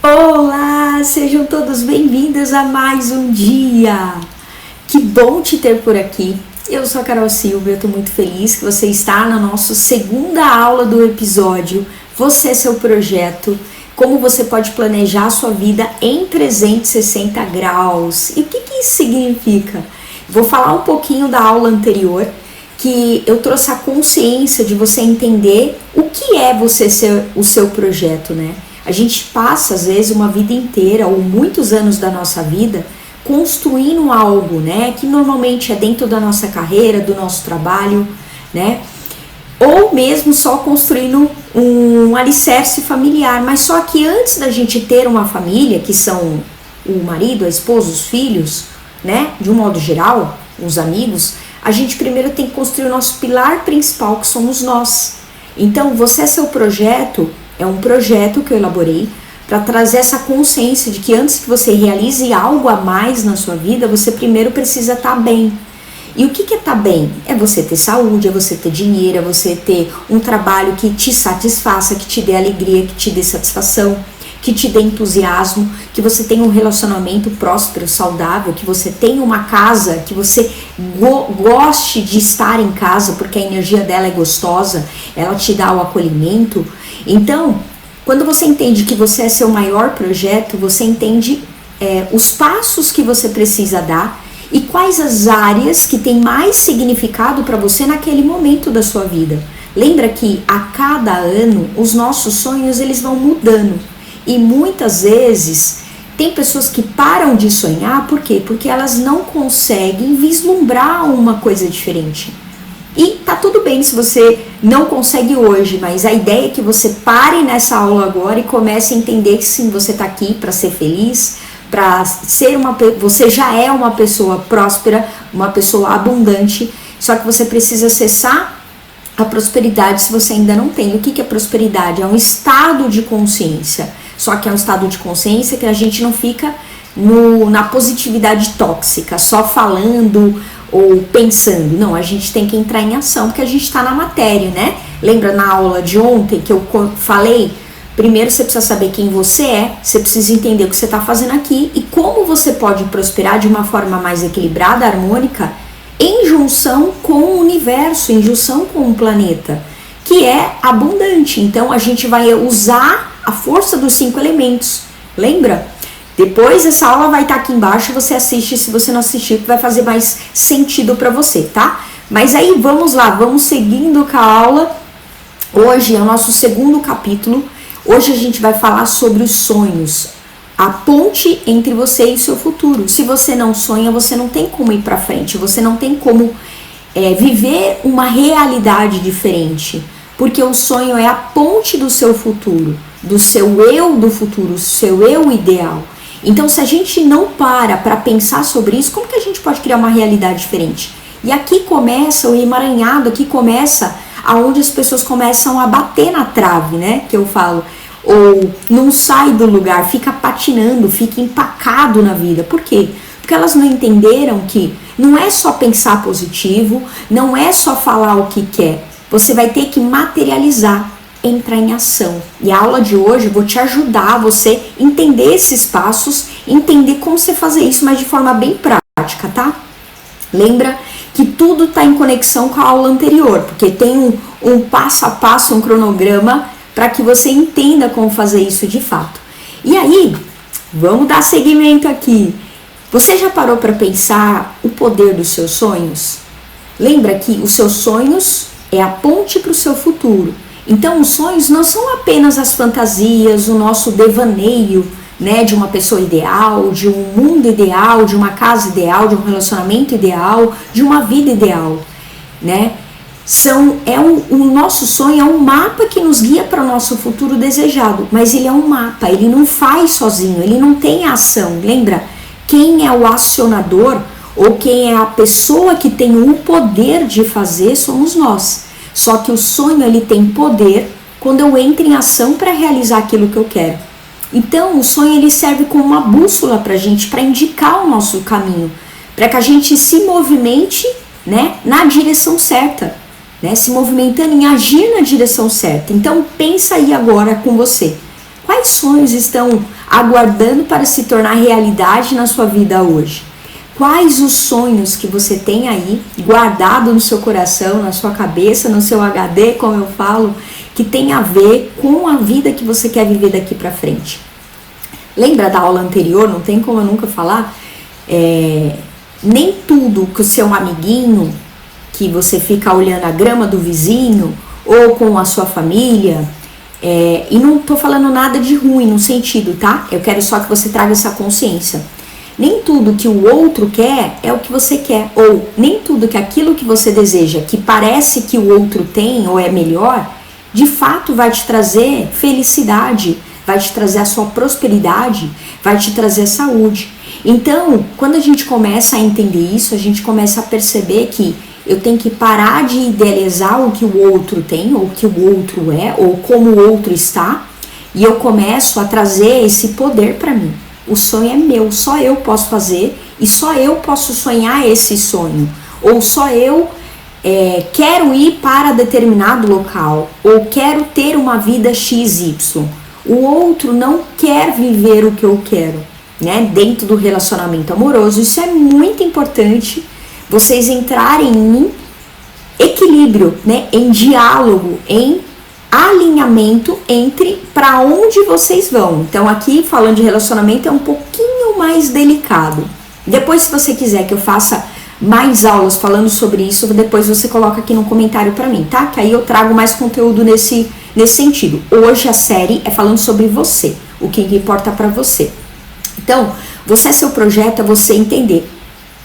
Olá, sejam todos bem-vindos a mais um dia. Que bom te ter por aqui. Eu sou a Carol Silva, eu estou muito feliz que você está na nossa segunda aula do episódio Você, Seu Projeto, como você pode planejar a sua vida em 360 graus. E o que isso significa? Vou falar um pouquinho da aula anterior, que eu trouxe a consciência de você entender o que é você ser o seu projeto, né? A gente passa, às vezes, uma vida inteira ou muitos anos da nossa vida construindo algo, né? Que normalmente é dentro da nossa carreira, do nosso trabalho, né? Ou mesmo só construindo um alicerce familiar. Mas só que antes da gente ter uma família, que são o marido, a esposa, os filhos, né? De um modo geral, os amigos, a gente primeiro tem que construir o nosso pilar principal, que somos nós. Então, você é seu projeto. É um projeto que eu elaborei para trazer essa consciência de que antes que você realize algo a mais na sua vida, você primeiro precisa estar bem. E o que é estar bem? É você ter saúde, é você ter dinheiro, é você ter um trabalho que te satisfaça, que te dê alegria, que te dê satisfação, que te dê entusiasmo, que você tenha um relacionamento próspero, saudável, que você tenha uma casa, que você goste de estar em casa porque a energia dela é gostosa, ela te dá o acolhimento. Então, quando você entende que você é seu maior projeto, você entende os passos que você precisa dar e quais as áreas que têm mais significado para você naquele momento da sua vida. Lembra que a cada ano os nossos sonhos eles vão mudando e muitas vezes tem pessoas que param de sonhar, por quê? Porque elas não conseguem vislumbrar uma coisa diferente. E tá tudo bem se você não consegue hoje, mas a ideia é que você pare nessa aula agora e comece a entender que sim, você tá aqui para ser feliz, para ser você já é uma pessoa próspera, uma pessoa abundante, só que você precisa acessar a prosperidade se você ainda não tem. O que é prosperidade? É um estado de consciência, só que é um estado de consciência que a gente não fica na positividade tóxica, só falando ou pensando. Não, a gente tem que entrar em ação, porque a gente está na matéria, né? Lembra na aula de ontem que eu falei? Primeiro você precisa saber quem você é, você precisa entender o que você está fazendo aqui e como você pode prosperar de uma forma mais equilibrada, harmônica, em junção com o universo, em junção com o planeta, que é abundante. Então a gente vai usar a força dos 5 elementos. Lembra? Depois essa aula vai estar aqui embaixo, você assiste, se você não assistir, vai fazer mais sentido para você, tá? Mas aí vamos lá, vamos seguindo com a aula. Hoje é o nosso segundo capítulo. Hoje a gente vai falar sobre os sonhos, a ponte entre você e o seu futuro. Se você não sonha, você não tem como ir para frente, você não tem como viver uma realidade diferente, porque o sonho é a ponte do seu futuro, do seu eu do futuro, do seu eu ideal. Então, se a gente não para pensar sobre isso, como que a gente pode criar uma realidade diferente? E aqui começa o emaranhado, aqui começa aonde as pessoas começam a bater na trave, né? Que eu falo, ou não sai do lugar, fica patinando, fica empacado na vida. Por quê? Porque elas não entenderam que não é só pensar positivo, não é só falar o que quer. Você vai ter que materializar, entrar em ação. E a aula de hoje eu vou te ajudar a você entender esses passos, entender como você fazer isso, mas de forma bem prática, tá? Lembra que tudo está em conexão com a aula anterior, porque tem um passo a passo, um cronograma para que você entenda como fazer isso de fato. E aí, vamos dar seguimento aqui. Você já parou para pensar o poder dos seus sonhos? Lembra que os seus sonhos é a ponte para o seu futuro. Então, os sonhos não são apenas as fantasias, o nosso devaneio, né, de uma pessoa ideal, de um mundo ideal, de uma casa ideal, de um relacionamento ideal, de uma vida ideal, né? O nosso sonho é um mapa que nos guia para o nosso futuro desejado, mas ele é um mapa, ele não faz sozinho, ele não tem ação. Lembra? Quem é o acionador ou quem é a pessoa que tem o poder de fazer somos nós. Só que o sonho ele tem poder quando eu entro em ação para realizar aquilo que eu quero. Então o sonho ele serve como uma bússola para a gente, para indicar o nosso caminho, para que a gente se movimente, né, na direção certa, né, se movimentando em agir na direção certa. Então pensa aí agora com você, quais sonhos estão aguardando para se tornar realidade na sua vida hoje? Quais os sonhos que você tem aí guardado no seu coração, na sua cabeça, no seu HD, como eu falo, que tem a ver com a vida que você quer viver daqui para frente? Lembra da aula anterior? Não tem como eu nunca falar. Nem tudo que o seu amiguinho, que você fica olhando a grama do vizinho, ou com a sua família, e não tô falando nada de ruim no sentido, tá? Eu quero só que você traga essa consciência. Nem tudo que o outro quer é o que você quer, ou nem tudo que aquilo que você deseja, que parece que o outro tem ou é melhor, de fato vai te trazer felicidade, vai te trazer a sua prosperidade, vai te trazer saúde. Então, quando a gente começa a entender isso, a gente começa a perceber que eu tenho que parar de idealizar o que o outro tem, ou o que o outro é, ou como o outro está, e eu começo a trazer esse poder para mim. O sonho é meu, só eu posso fazer, e só eu posso sonhar esse sonho, ou só eu quero ir para determinado local, ou quero ter uma vida XY. O outro não quer viver o que eu quero, né? Dentro do relacionamento amoroso, isso é muito importante, vocês entrarem em equilíbrio, né? Em diálogo, em alinhamento entre para onde vocês vão. Então aqui, falando de relacionamento, é um pouquinho mais delicado. Depois, se você quiser que eu faça mais aulas falando sobre isso, depois você coloca aqui no comentário para mim, tá? Que aí eu trago mais conteúdo nesse sentido. Hoje a série é falando sobre você, o que importa para você. Então, você é seu projeto, é você entender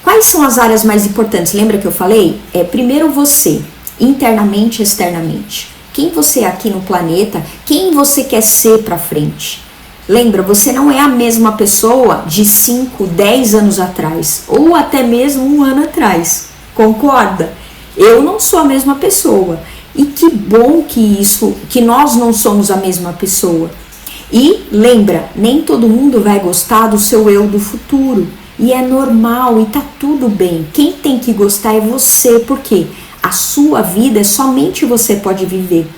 quais são as áreas mais importantes. Lembra que eu falei? Primeiro você, internamente e externamente. Quem você é aqui no planeta, quem você quer ser para frente. Lembra, você não é a mesma pessoa de 5, 10 anos atrás, ou até mesmo 1 ano atrás, concorda? Eu não sou a mesma pessoa, e que bom que nós não somos a mesma pessoa. E lembra, nem todo mundo vai gostar do seu eu do futuro, e é normal, e tá tudo bem. Quem tem que gostar é você, porque a sua vida somente você pode viver.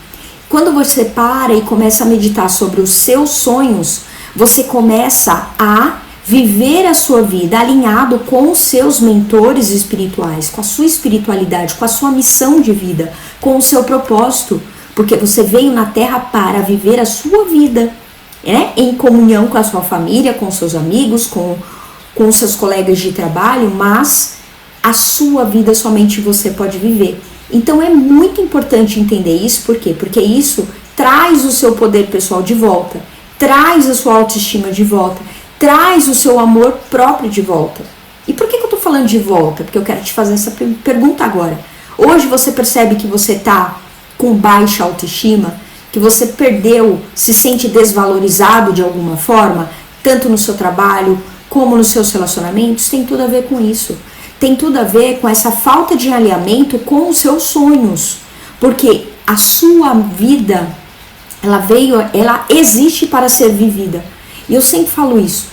Quando você para e começa a meditar sobre os seus sonhos, você começa a viver a sua vida alinhado com os seus mentores espirituais, com a sua espiritualidade, com a sua missão de vida, com o seu propósito, porque você veio na Terra para viver a sua vida, né? Em comunhão com a sua família, com seus amigos, com os seus colegas de trabalho, mas a sua vida somente você pode viver. Então é muito importante entender isso, por quê? Porque isso traz o seu poder pessoal de volta, traz a sua autoestima de volta, traz o seu amor próprio de volta. E por que eu tô falando de volta? Porque eu quero te fazer essa pergunta agora. Hoje você percebe que você tá com baixa autoestima, que você perdeu, se sente desvalorizado de alguma forma, tanto no seu trabalho como nos seus relacionamentos? Tem tudo a ver com isso. Tem tudo a ver com essa falta de alinhamento com os seus sonhos, porque a sua vida, ela existe para ser vivida. E eu sempre falo isso.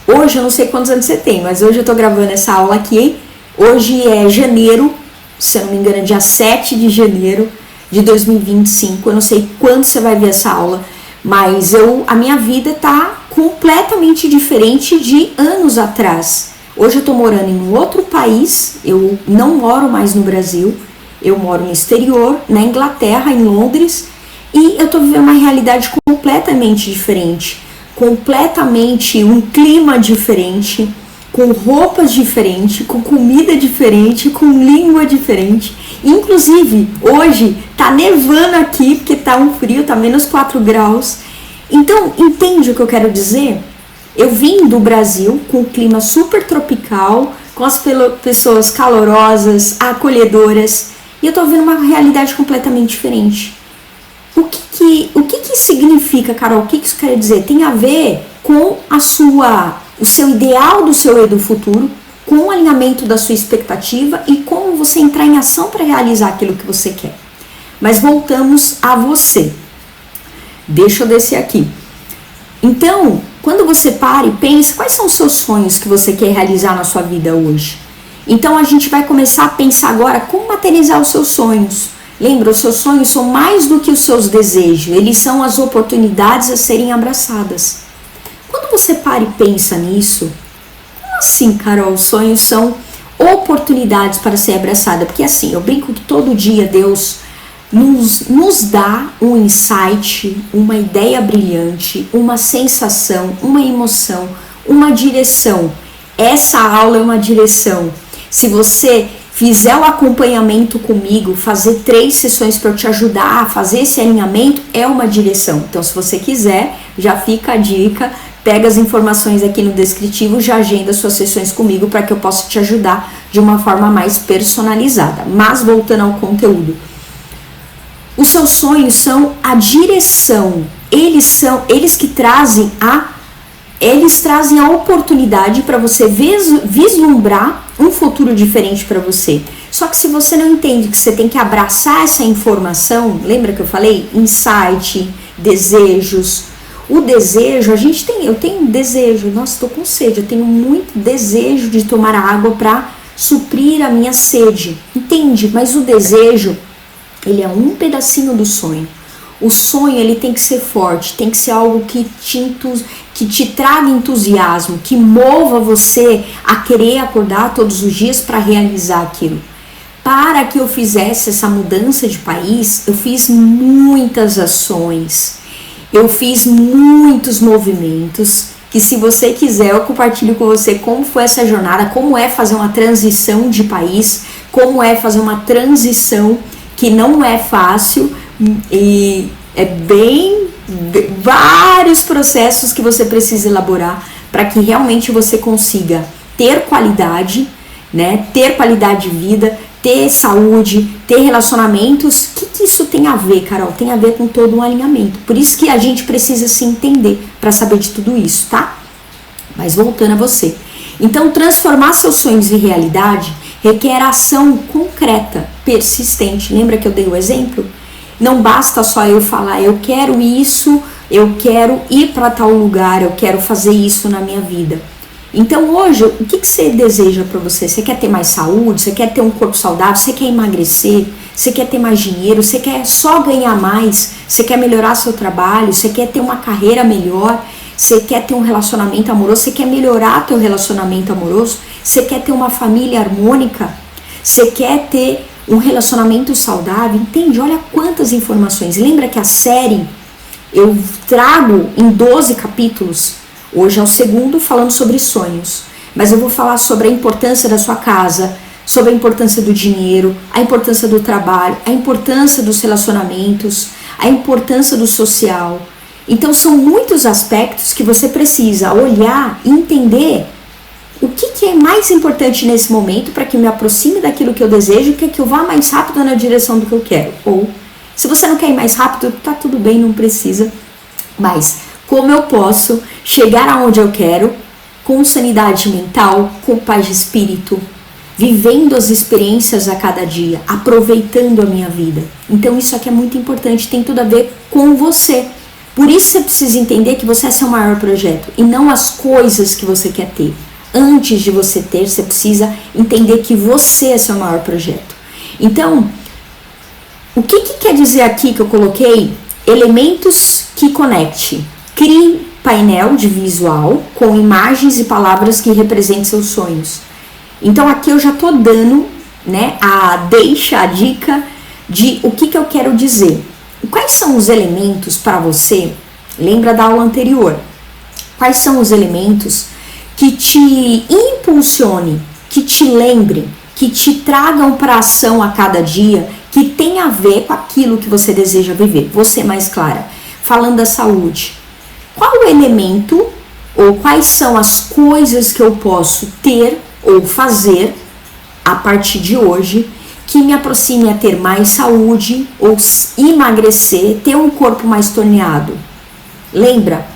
Hoje eu não sei quantos anos você tem, mas hoje eu tô gravando essa aula aqui. Hoje é janeiro, se eu não me engano, é dia 7 de janeiro de 2025. Eu não sei quando você vai ver essa aula, mas a minha vida tá completamente diferente de anos atrás. Hoje eu tô morando em um outro país, eu não moro mais no Brasil, eu moro no exterior, na Inglaterra, em Londres, e eu tô vivendo uma realidade completamente diferente, completamente um clima diferente, com roupas diferentes, com comida diferente, com língua diferente. Inclusive, hoje tá nevando aqui, porque tá um frio, tá menos 4 graus. Então, entende o que eu quero dizer? Eu vim do Brasil com um clima super tropical, com as pessoas calorosas, acolhedoras, e eu tô vendo uma realidade completamente diferente. O que significa, Carol? O que isso quer dizer? Tem a ver com o seu ideal do seu eu do futuro, com o alinhamento da sua expectativa e como você entrar em ação para realizar aquilo que você quer. Mas voltamos a você. Deixa eu descer aqui. Então, quando você para e pensa, quais são os seus sonhos que você quer realizar na sua vida hoje? Então a gente vai começar a pensar agora como materializar os seus sonhos. Lembra, os seus sonhos são mais do que os seus desejos, eles são as oportunidades a serem abraçadas. Quando você para e pensa nisso, como assim, Carol, os sonhos são oportunidades para ser abraçada? Porque assim, eu brinco que todo dia Deus nos dá um insight, uma ideia brilhante, uma sensação, uma emoção, uma direção. Essa aula é uma direção. Se você fizer o acompanhamento comigo, fazer 3 sessões para eu te ajudar a fazer esse alinhamento, é uma direção. Então, se você quiser, já fica a dica, pega as informações aqui no descritivo, já agenda suas sessões comigo para que eu possa te ajudar de uma forma mais personalizada. Mas, voltando ao conteúdo, os seus sonhos são a direção, eles que trazem a oportunidade para você vislumbrar um futuro diferente para você. Só que se você não entende que você tem que abraçar essa informação, lembra que eu falei? Insight, desejos. O desejo, eu tenho desejo, nossa, estou com sede, eu tenho muito desejo de tomar água para suprir a minha sede, entende? Mas o desejo, ele é um pedacinho do sonho. O sonho, ele tem que ser forte, tem que ser algo que te traga entusiasmo, que mova você a querer acordar todos os dias para realizar aquilo. Para que eu fizesse essa mudança de país, eu fiz muitas ações, eu fiz muitos movimentos, que se você quiser eu compartilho com você como foi essa jornada, como é fazer uma transição de país, como é fazer uma transição que não é fácil e é vários processos que você precisa elaborar para que realmente você consiga ter qualidade, né? Ter qualidade de vida, ter saúde, ter relacionamentos. O que isso tem a ver, Carol? Tem a ver com todo um alinhamento. Por isso que a gente precisa se entender para saber de tudo isso, tá? Mas voltando a você. Então, transformar seus sonhos em realidade requer ação concreta, persistente. Lembra que eu dei o exemplo? Não basta só eu falar, eu quero isso, eu quero ir para tal lugar, eu quero fazer isso na minha vida. Então hoje, o que você deseja para você? Você quer ter mais saúde? Você quer ter um corpo saudável? Você quer emagrecer? Você quer ter mais dinheiro? Você quer só ganhar mais? Você quer melhorar seu trabalho? Você quer ter uma carreira melhor? Você quer ter um relacionamento amoroso? Você quer melhorar teu relacionamento amoroso? Você quer ter uma família harmônica? Você quer ter um relacionamento saudável? Entende? Olha quantas informações. Lembra que a série eu trago em 12 capítulos. Hoje é o segundo falando sobre sonhos. Mas eu vou falar sobre a importância da sua casa, sobre a importância do dinheiro, a importância do trabalho, a importância dos relacionamentos, a importância do social. Então são muitos aspectos que você precisa olhar e entender o que é mais importante nesse momento para que eu me aproxime daquilo que eu desejo, que eu vá mais rápido na direção do que eu quero. Ou, se você não quer ir mais rápido, tá tudo bem, não precisa. Mas, como eu posso chegar aonde eu quero, com sanidade mental, com paz de espírito, vivendo as experiências a cada dia, aproveitando a minha vida. Então, isso aqui é muito importante, tem tudo a ver com você. Por isso, você precisa entender que você é seu maior projeto e não as coisas que você quer ter. Antes de você ter, você precisa entender que você é seu maior projeto. Então, o que quer dizer aqui que eu coloquei? Elementos que conecte. Crie painel de visual com imagens e palavras que representem seus sonhos. Então, aqui eu já tô dando, né, a dica de o que eu quero dizer. Quais são os elementos para você? Lembra da aula anterior? Quais são os elementos que te impulsione, que te lembrem, que te tragam para ação a cada dia, que tem a ver com aquilo que você deseja viver? Vou ser mais clara. Falando da saúde, qual o elemento ou quais são as coisas que eu posso ter ou fazer a partir de hoje que me aproxime a ter mais saúde ou emagrecer, ter um corpo mais torneado? Lembra?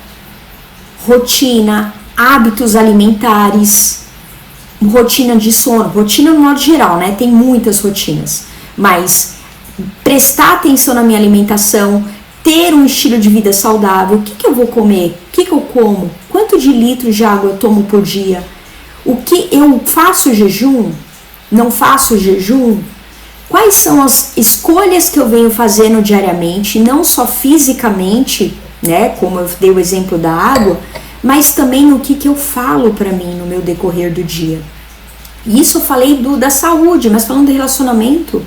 Rotina, hábitos alimentares, rotina de sono, rotina no modo geral, né? Tem muitas rotinas, mas prestar atenção na minha alimentação, ter um estilo de vida saudável. O que eu vou comer? O que eu como? Quanto de litros de água eu tomo por dia? O que eu faço jejum? Não faço jejum? Quais são as escolhas que eu venho fazendo diariamente, não só fisicamente, né? Como eu dei o exemplo da água, mas também no que eu falo para mim no meu decorrer do dia. Isso eu falei da saúde, mas falando de relacionamento,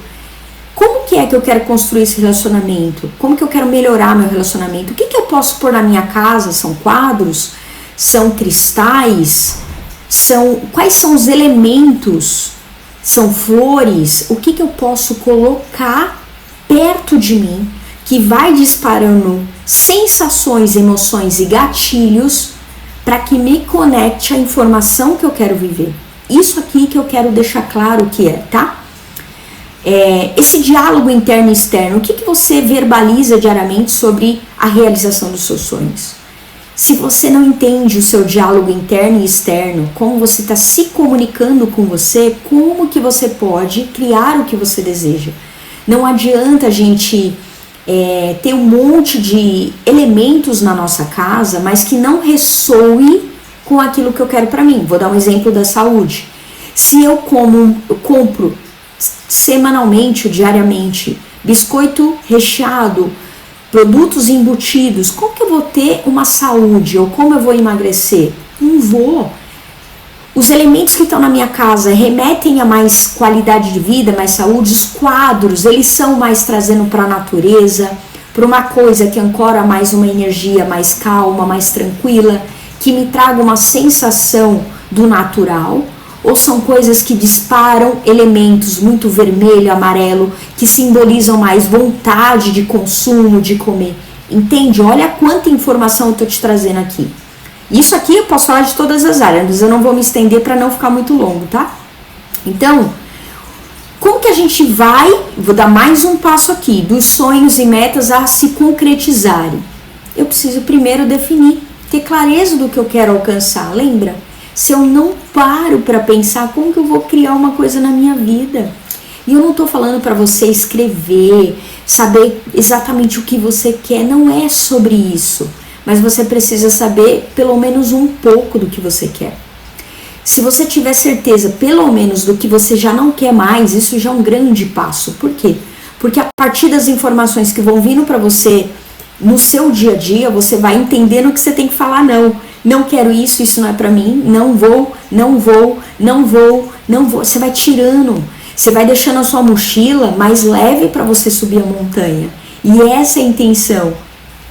como que é que eu quero construir esse relacionamento? Como que eu quero melhorar meu relacionamento? O que eu posso pôr na minha casa? São quadros? São cristais? Quais são os elementos? São flores? O que eu posso colocar perto de mim que vai disparando sensações, emoções e gatilhos para que me conecte à informação que eu quero viver? Isso aqui que eu quero deixar claro o que é, tá? Esse diálogo interno e externo, o que você verbaliza diariamente sobre a realização dos seus sonhos? Se você não entende o seu diálogo interno e externo, como você está se comunicando com você, como que você pode criar o que você deseja? Não adianta a gente ter um monte de elementos na nossa casa, mas que não ressoe com aquilo que eu quero para mim. Vou dar um exemplo da saúde. Se eu compro semanalmente ou diariamente biscoito recheado, produtos embutidos, como que eu vou ter uma saúde ou como eu vou emagrecer? Não vou. Os elementos que estão na minha casa remetem a mais qualidade de vida, mais saúde. Os quadros, eles são mais trazendo para a natureza, para uma coisa que ancora mais uma energia mais calma, mais tranquila, que me traga uma sensação do natural, ou são coisas que disparam elementos muito vermelho, amarelo, que simbolizam mais vontade de consumo, de comer. Entende? Olha quanta informação eu estou te trazendo aqui. Isso aqui eu posso falar de todas as áreas, mas eu não vou me estender para não ficar muito longo, tá? Então, como que a gente vai, vou dar mais um passo aqui, dos sonhos e metas a se concretizarem? Eu preciso primeiro definir, ter clareza do que eu quero alcançar, lembra? Se eu não paro para pensar como que eu vou criar uma coisa na minha vida. E eu não estou falando para você escrever, saber exatamente o que você quer, não é sobre isso. Mas você precisa saber pelo menos um pouco do que você quer. Se você tiver certeza pelo menos do que você já não quer mais, isso já é um grande passo. Por quê? Porque a partir das informações que vão vindo para você no seu dia a dia, você vai entendendo que você tem que falar não. Não quero isso, isso não é pra mim, não vou. Você vai tirando, você vai deixando a sua mochila mais leve para você subir a montanha. E essa é a intenção.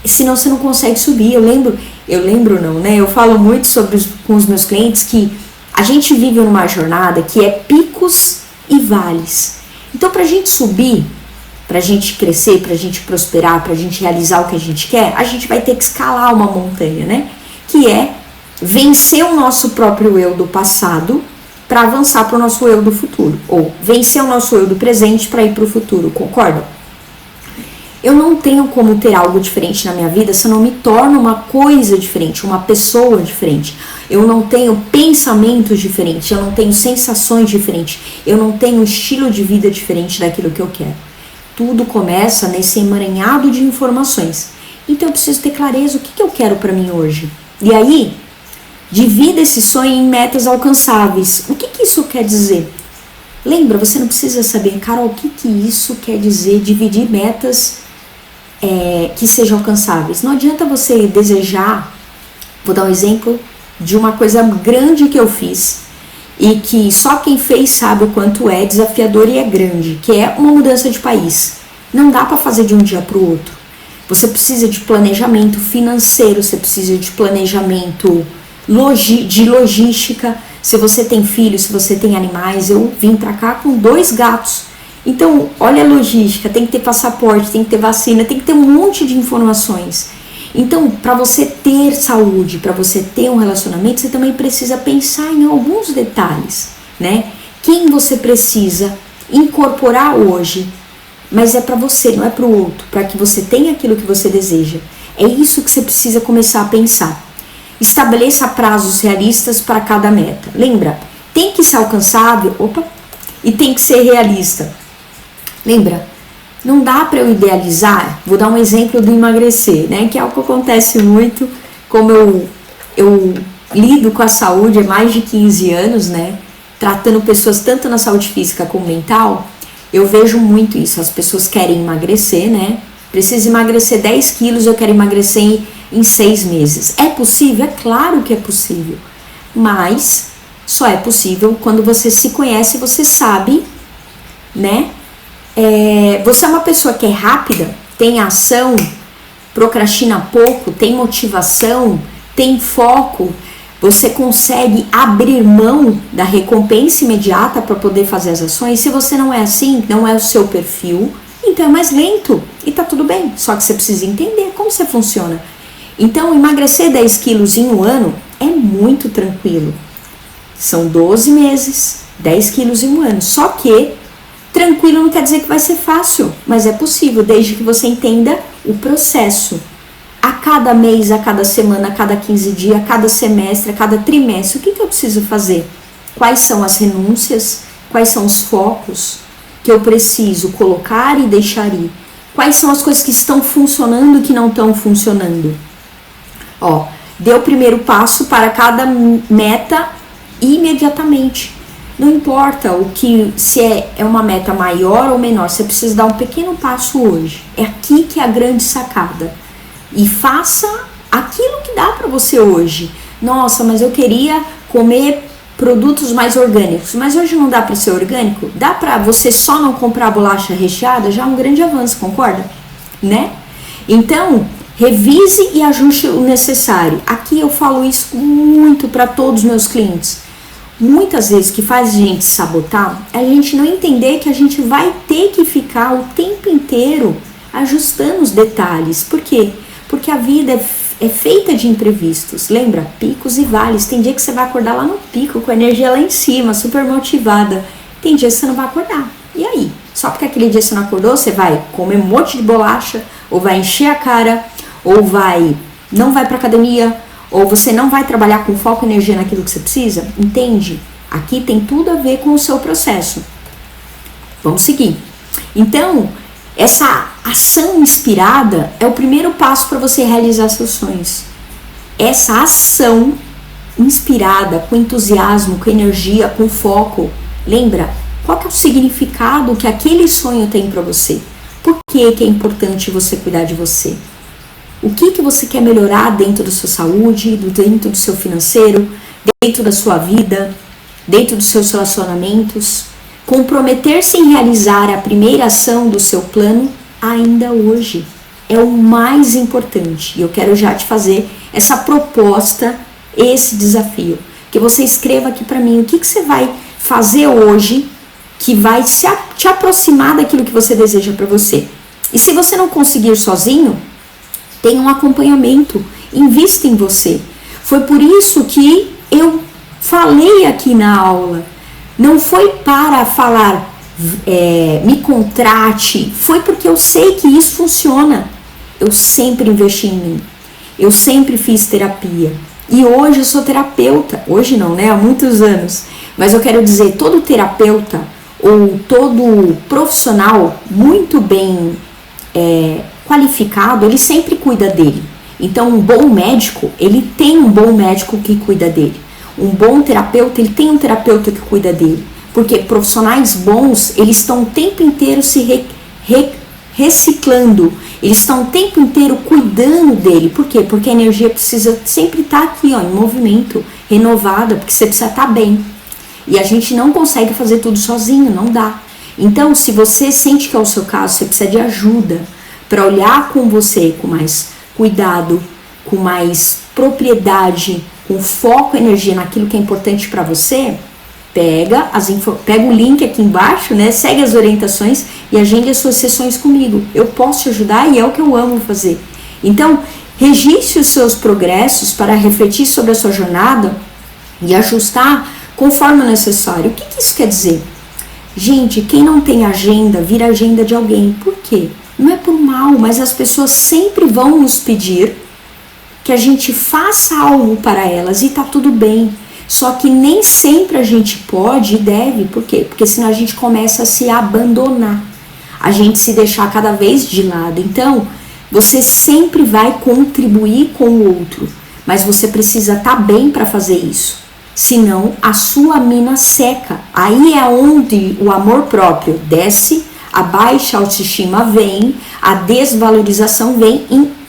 Senão você não consegue subir. Eu falo muito com os meus clientes que a gente vive numa jornada que é picos e vales. Então pra gente subir, pra gente crescer, pra gente prosperar, pra gente realizar o que a gente quer, a gente vai ter que escalar uma montanha, né? Que é vencer o nosso próprio eu do passado para avançar para o nosso eu do futuro, ou vencer o nosso eu do presente para ir para o futuro, concordam? Eu não tenho como ter algo diferente na minha vida se eu não me torno uma coisa diferente, uma pessoa diferente. Eu não tenho pensamentos diferentes, eu não tenho sensações diferentes, eu não tenho um estilo de vida diferente daquilo que eu quero. Tudo começa nesse emaranhado de informações. Então eu preciso ter clareza o que eu quero para mim hoje. E aí, divida esse sonho em metas alcançáveis. O que isso quer dizer? Lembra, você não precisa saber, Carol, o que isso quer dizer, dividir metas que sejam alcançáveis. Não adianta você desejar, vou dar um exemplo de uma coisa grande que eu fiz e que só quem fez sabe o quanto é desafiador e é grande, que é uma mudança de país. Não dá para fazer de um dia para o outro. Você precisa de planejamento financeiro, você precisa de planejamento de logística. Se você tem filhos, se você tem animais, eu vim pra cá com 2 gatos. Então, olha a logística, tem que ter passaporte, tem que ter vacina, tem que ter um monte de informações. Então, para você ter saúde, para você ter um relacionamento, você também precisa pensar em alguns detalhes, né? Quem você precisa incorporar hoje, mas é para você, não é para o outro, para que você tenha aquilo que você deseja. É isso que você precisa começar a pensar. Estabeleça prazos realistas para cada meta. Lembra, tem que ser alcançável, e tem que ser realista. Lembra, não dá para eu idealizar. Vou dar um exemplo do emagrecer, né? Que é algo que acontece muito, como eu lido com a saúde há mais de 15 anos, né? Tratando pessoas tanto na saúde física como mental, eu vejo muito isso. As pessoas querem emagrecer, né? Preciso emagrecer 10 quilos, eu quero emagrecer em 6 meses. É possível? É claro que é possível. Mas só é possível quando você se conhece, você sabe, né? Você é uma pessoa que é rápida, tem ação, procrastina pouco, tem motivação, tem foco, você consegue abrir mão da recompensa imediata para poder fazer as ações. Se você não é assim, não é o seu perfil, então é mais lento e tá tudo bem, só que você precisa entender como você funciona. Então, emagrecer 10 quilos em um ano é muito tranquilo. São 12 meses, 10 quilos em um ano. Só que tranquilo não quer dizer que vai ser fácil, mas é possível, desde que você entenda o processo. A cada mês, a cada semana, a cada 15 dias, a cada semestre, a cada trimestre, o que eu preciso fazer? Quais são as renúncias? Quais são os focos que eu preciso colocar e deixar ir? Quais são as coisas que estão funcionando e que não estão funcionando? Dê o primeiro passo para cada meta imediatamente. Não importa se é uma meta maior ou menor, você precisa dar um pequeno passo hoje. É aqui que é a grande sacada. E faça aquilo que dá para você hoje. Nossa, mas eu queria comer produtos mais orgânicos, mas hoje não dá para ser orgânico? Dá para você só não comprar bolacha recheada? Já é um grande avanço, concorda? Né? Então, revise e ajuste o necessário. Aqui eu falo isso muito para todos os meus clientes. Muitas vezes que faz a gente sabotar, é a gente não entender que a gente vai ter que ficar o tempo inteiro ajustando os detalhes. Por quê? Porque a vida é feita de imprevistos. Lembra? Picos e vales. Tem dia que você vai acordar lá no pico, com a energia lá em cima, super motivada. Tem dia que você não vai acordar. E aí? Só porque aquele dia você não acordou, você vai comer um monte de bolacha, ou vai encher a cara, ou não vai pra academia, ou você não vai trabalhar com foco e energia naquilo que você precisa? Entende? Aqui tem tudo a ver com o seu processo. Vamos seguir. Então, essa ação inspirada é o primeiro passo para você realizar seus sonhos. Essa ação inspirada, com entusiasmo, com energia, com foco. Lembra? Qual que é o significado que aquele sonho tem para você? Por que é importante você cuidar de você? O que você quer melhorar dentro da sua saúde, dentro do seu financeiro, dentro da sua vida, dentro dos seus relacionamentos? Comprometer-se em realizar a primeira ação do seu plano ainda hoje é o mais importante. E eu quero já te fazer essa proposta, esse desafio. Que você escreva aqui para mim o que você vai fazer hoje que vai te aproximar daquilo que você deseja para você. E se você não conseguir sozinho, tem um acompanhamento, invista em você. Foi por isso que eu falei aqui na aula. Não foi para falar, me contrate, foi porque eu sei que isso funciona. Eu sempre investi em mim, eu sempre fiz terapia. E hoje eu sou terapeuta, hoje não, né? Há muitos anos. Mas eu quero dizer, todo terapeuta ou todo profissional muito bem qualificado, ele sempre cuida dele. Então, um bom médico, ele tem um bom médico que cuida dele. Um bom terapeuta, ele tem um terapeuta que cuida dele. Porque profissionais bons, eles estão o tempo inteiro se reciclando. Eles estão o tempo inteiro cuidando dele. Por quê? Porque a energia precisa sempre estar aqui, em movimento, renovada, porque você precisa estar bem. E a gente não consegue fazer tudo sozinho, não dá. Então, se você sente que é o seu caso, você precisa de ajuda para olhar com você com mais cuidado, com mais propriedade, com foco e energia naquilo que é importante para você, pega o link aqui embaixo, né? Segue as orientações e agende as suas sessões comigo. Eu posso te ajudar e é o que eu amo fazer. Então, registre os seus progressos para refletir sobre a sua jornada e ajustar conforme o necessário. O que isso quer dizer? Gente, quem não tem agenda, vira agenda de alguém. Por quê? Não é por mal, mas as pessoas sempre vão nos pedir que a gente faça algo para elas e tá tudo bem. Só que nem sempre a gente pode e deve. Por quê? Porque senão a gente começa a se abandonar. A gente se deixar cada vez de lado. Então, você sempre vai contribuir com o outro. Mas você precisa estar bem para fazer isso. Senão, a sua mina seca. Aí é onde o amor próprio desce, a baixa autoestima vem, a desvalorização vem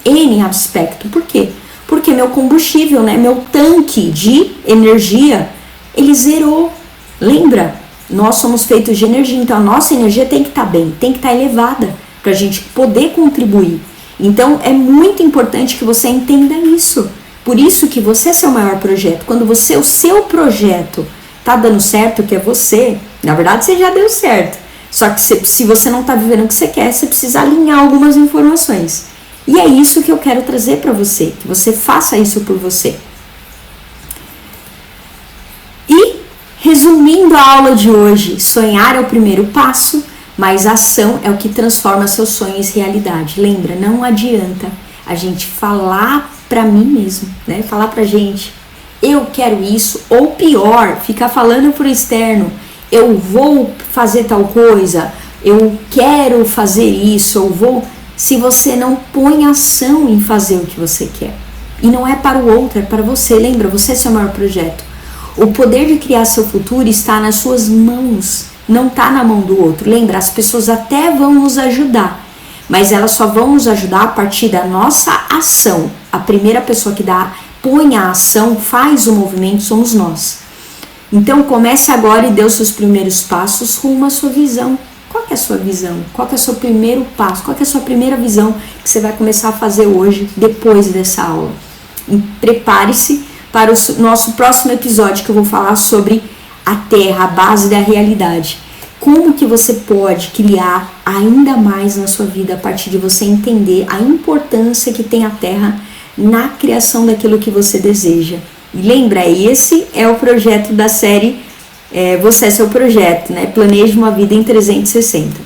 N aspecto. Por quê? Porque meu combustível, né, meu tanque de energia, ele zerou. Lembra? Nós somos feitos de energia, então a nossa energia tem que estar bem, tem que estar elevada para a gente poder contribuir. Então é muito importante que você entenda isso. Por isso que você é seu maior projeto. Quando o seu projeto tá dando certo, que é você, na verdade você já deu certo. Só que se você não tá vivendo o que você quer, você precisa alinhar algumas informações. E é isso que eu quero trazer para você, que você faça isso por você. E, resumindo a aula de hoje, sonhar é o primeiro passo, mas a ação é o que transforma seus sonhos em realidade. Lembra, não adianta a gente falar pra mim mesmo, né? Falar pra gente, eu quero isso, ou pior, ficar falando pro externo, eu vou fazer tal coisa, eu quero fazer isso, eu vou... Se você não põe ação em fazer o que você quer. E não é para o outro, é para você. Lembra, você é seu maior projeto. O poder de criar seu futuro está nas suas mãos, não está na mão do outro. Lembra, as pessoas até vão nos ajudar, mas elas só vão nos ajudar a partir da nossa ação. A primeira pessoa que põe a ação, faz o movimento, somos nós. Então comece agora e dê os seus primeiros passos rumo à sua visão. Qual que é a sua visão? Qual que é o seu primeiro passo? Qual que é a sua primeira visão que você vai começar a fazer hoje, depois dessa aula? E prepare-se para o nosso próximo episódio, que eu vou falar sobre a Terra, a base da realidade. Como que você pode criar ainda mais na sua vida a partir de você entender a importância que tem a Terra na criação daquilo que você deseja. E lembra, esse é o projeto da série Você é seu projeto, né? Planeje uma vida em 360.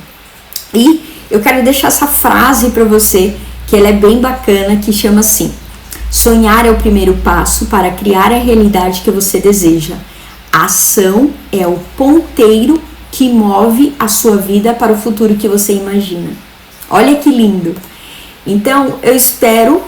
E eu quero deixar essa frase para você, que ela é bem bacana, que chama assim: sonhar é o primeiro passo para criar a realidade que você deseja. A ação é o ponteiro que move a sua vida para o futuro que você imagina. Olha que lindo! Então, eu espero...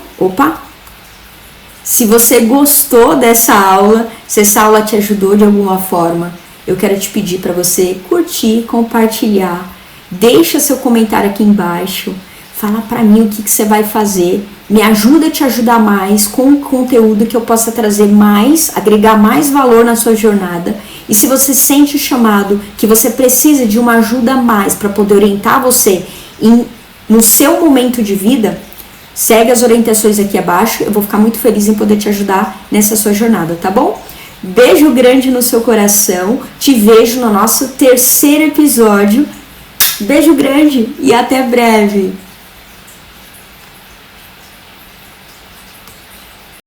Se você gostou dessa aula, se essa aula te ajudou de alguma forma, eu quero te pedir para você curtir, compartilhar, deixa seu comentário aqui embaixo, fala para mim o que você vai fazer, me ajuda a te ajudar mais com o conteúdo que eu possa trazer mais, agregar mais valor na sua jornada. E se você sente o chamado, que você precisa de uma ajuda a mais para poder orientar você no seu momento de vida, segue as orientações aqui abaixo, eu vou ficar muito feliz em poder te ajudar nessa sua jornada, tá bom? Beijo grande no seu coração, te vejo no nosso terceiro episódio. Beijo grande e até breve!